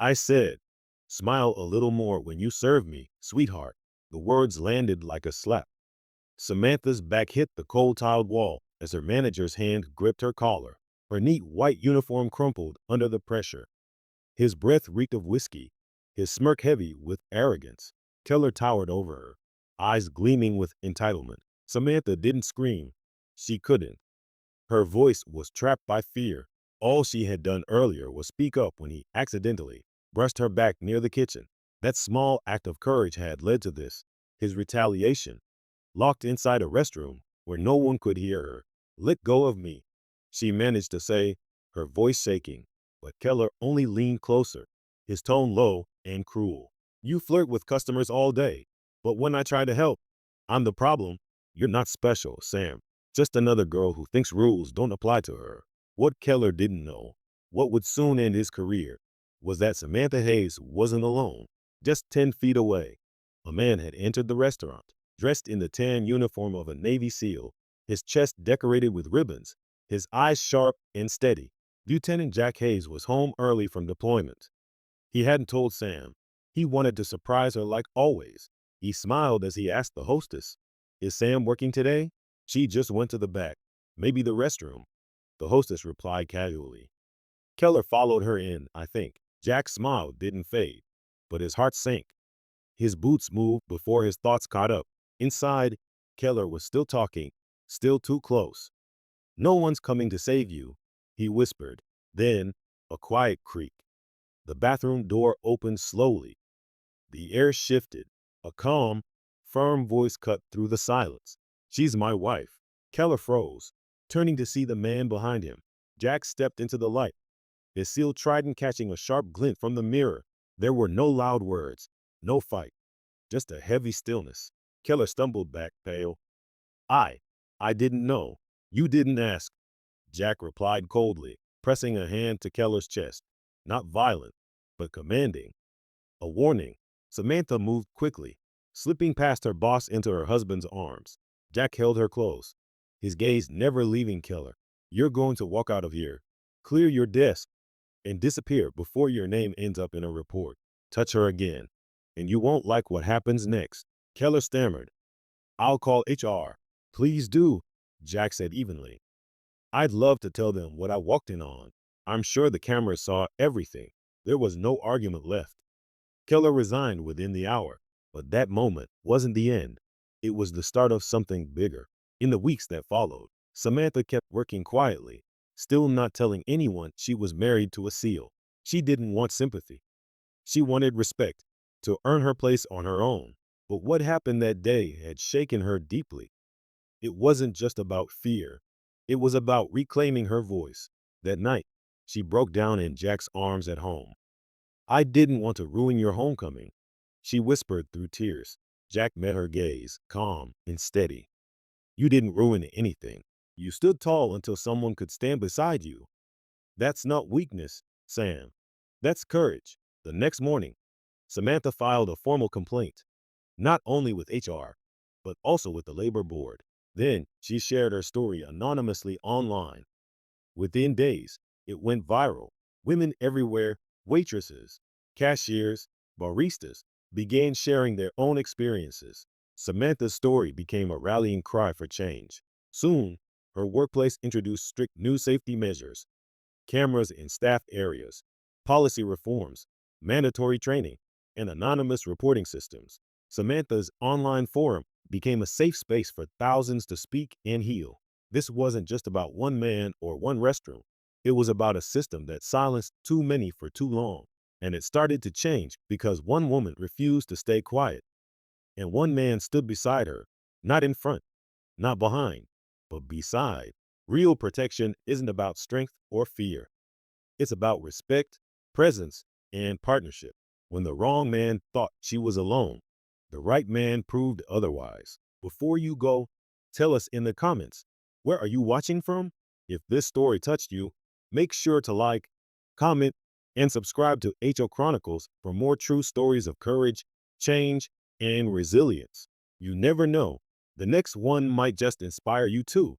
I said, smile a little more when you serve me, sweetheart. The words landed like a slap. Samantha's back hit the cold tiled wall as her manager's hand gripped her collar. Her neat white uniform crumpled under the pressure. His breath reeked of whiskey, his smirk heavy with arrogance. Keller towered over her, eyes gleaming with entitlement. Samantha didn't scream. She couldn't. Her voice was trapped by fear. All she had done earlier was speak up when he accidentally brushed her back near the kitchen. That small act of courage had led to this, his retaliation. Locked inside a restroom where no one could hear her. Let go of me, she managed to say, her voice shaking. But Keller only leaned closer, his tone low and cruel. You flirt with customers all day, but when I try to help, I'm the problem. You're not special, Sam. Just another girl who thinks rules don't apply to her. What Keller didn't know, what would soon end his career, was that Samantha Hayes wasn't alone. Just 10 feet away, a man had entered the restaurant, dressed in the tan uniform of a Navy SEAL, his chest decorated with ribbons, his eyes sharp and steady. Lieutenant Jack Hayes was home early from deployment. He hadn't told Sam. He wanted to surprise her like always. He smiled as he asked the hostess, "Is Sam working today?" She just went to the back, maybe the restroom. The hostess replied casually. Keller followed her in, I think. Jack's smile didn't fade, but his heart sank. His boots moved before his thoughts caught up. Inside, Keller was still talking, still too close. "No one's coming to save you," he whispered. Then, a quiet creak. The bathroom door opened slowly. The air shifted. A calm, firm voice cut through the silence. "She's my wife." Keller froze, turning to see the man behind him. Jack stepped into the light, his steel trident catching a sharp glint from the mirror. There were no loud words, no fight, just a heavy stillness. Keller stumbled back, pale. I I didn't know. You didn't ask," Jack replied coldly, pressing a hand to Keller's chest. Not violent, but commanding. A warning. Samantha moved quickly, slipping past her boss into her husband's arms. Jack held her close, his gaze never leaving Keller. "You're going to walk out of here, clear your desk, and disappear before your name ends up in a report. Touch her again, and you won't like what happens next." Keller stammered. "I'll call HR." "Please do," Jack said evenly. "I'd love to tell them what I walked in on. I'm sure the cameras saw everything." There was no argument left. Keller resigned within the hour, but that moment wasn't the end. It was the start of something bigger. In the weeks that followed, Samantha kept working quietly, still not telling anyone she was married to a SEAL. She didn't want sympathy. She wanted respect, to earn her place on her own. But what happened that day had shaken her deeply. It wasn't just about fear. It was about reclaiming her voice. That night, she broke down in Jack's arms at home. "I didn't want to ruin your homecoming," she whispered through tears. Jack met her gaze, calm and steady. "You didn't ruin anything. You stood tall until someone could stand beside you. That's not weakness, Sam. That's courage." The next morning, Samantha filed a formal complaint, not only with HR, but also with the labor board. Then she shared her story anonymously online. Within days, it went viral. Women everywhere, waitresses, cashiers, baristas, began sharing their own experiences. Samantha's story became a rallying cry for change. Soon, her workplace introduced strict new safety measures, cameras in staff areas, policy reforms, mandatory training, and anonymous reporting systems. Samantha's online forum became a safe space for thousands to speak and heal. This wasn't just about one man or one restroom. It was about a system that silenced too many for too long. And it started to change because one woman refused to stay quiet. And one man stood beside her, not in front, not behind, but beside. Real protection isn't about strength or fear. It's about respect, presence, and partnership. When the wrong man thought she was alone, the right man proved otherwise. Before you go, tell us in the comments, where are you watching from? If this story touched you, make sure to like, comment, and subscribe to HO Chronicles for more true stories of courage, change, and resilience. You never know, the next one might just inspire you too.